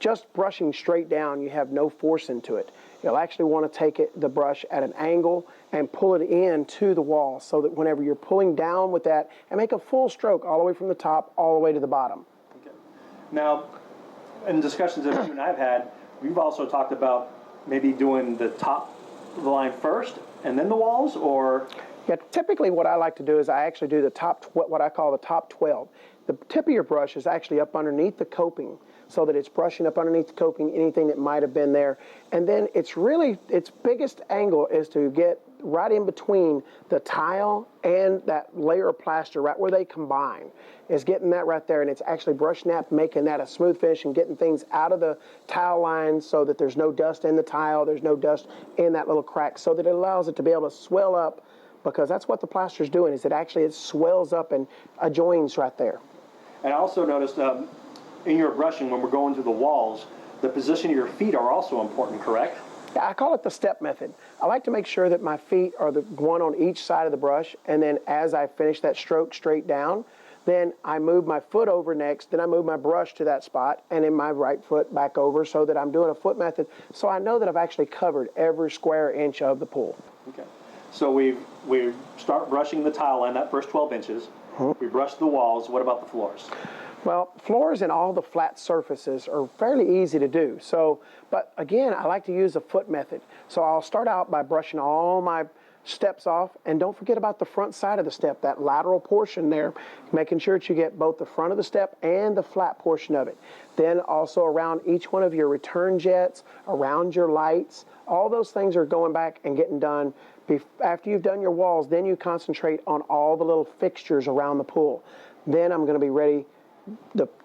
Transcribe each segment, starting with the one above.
just brushing straight down, you have no force into it. You'll actually want to take the brush at an angle and pull it in to the wall so that whenever you're pulling down with that, and make a full stroke all the way from the top all the way to the bottom. Okay. Now, in discussions that you and I have had, we've also talked about maybe doing the top of the line first and then the walls, or? Yeah, typically what I like to do is I actually do the top, what I call the top 12. The tip of your brush is actually up underneath the coping, so that it's brushing up underneath the coping, anything that might have been there. And then it's really, its biggest angle is to get right in between the tile and that layer of plaster, right where they combine, is getting that right there. And it's actually brushing that, making that a smooth finish and getting things out of the tile line so that there's no dust in the tile, there's no dust in that little crack, so that it allows it to be able to swell up, because that's what the plaster is doing, is it swells up and adjoins right there. And I also noticed in your brushing, when we're going through the walls, the position of your feet are also important, correct? Yeah, I call it the step method. I like to make sure that my feet are the one on each side of the brush, and then as I finish that stroke straight down, then I move my foot over next, then I move my brush to that spot, and then my right foot back over, so that I'm doing a foot method, so I know that I've actually covered every square inch of the pool. Okay. So we start brushing the tile line, that first 12 inches. We brush the walls. What about the floors? Well, floors and all the flat surfaces are fairly easy to do. So, but again, I like to use a foot method. So I'll start out by brushing all my steps off, and don't forget about the front side of the step, that lateral portion there, making sure that you get both the front of the step and the flat portion of it. Then also around each one of your return jets, around your lights, all those things are going back and getting done. After you've done your walls, then you concentrate on all the little fixtures around the pool. Then I'm going to be ready,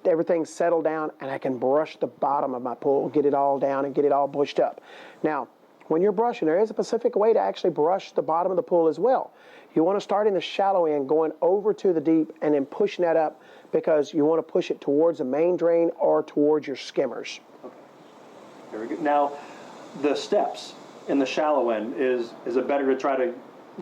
everything's settled down, and I can brush the bottom of my pool, get it all down and get it all bushed up. Now, when you're brushing, there is a specific way to actually brush the bottom of the pool as well. You want to start in the shallow end, going over to the deep, and then pushing that up, because you want to push it towards the main drain or towards your skimmers. Okay. Very good. Now, the steps in the shallow end, is it better to try to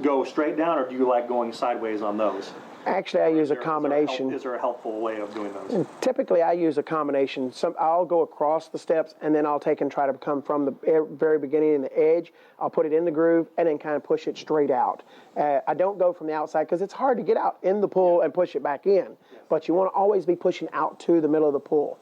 go straight down, or do you like going sideways on those? Actually, I use a combination. Is there a helpful way of doing those? Typically, I use a combination. I'll go across the steps, and then I'll take and try to come from the very beginning in the edge. I'll put it in the groove, and then kind of push it straight out. I don't go from the outside, because it's hard to get out in the pool and push it back in. But you want to always be pushing out to the middle of the pool.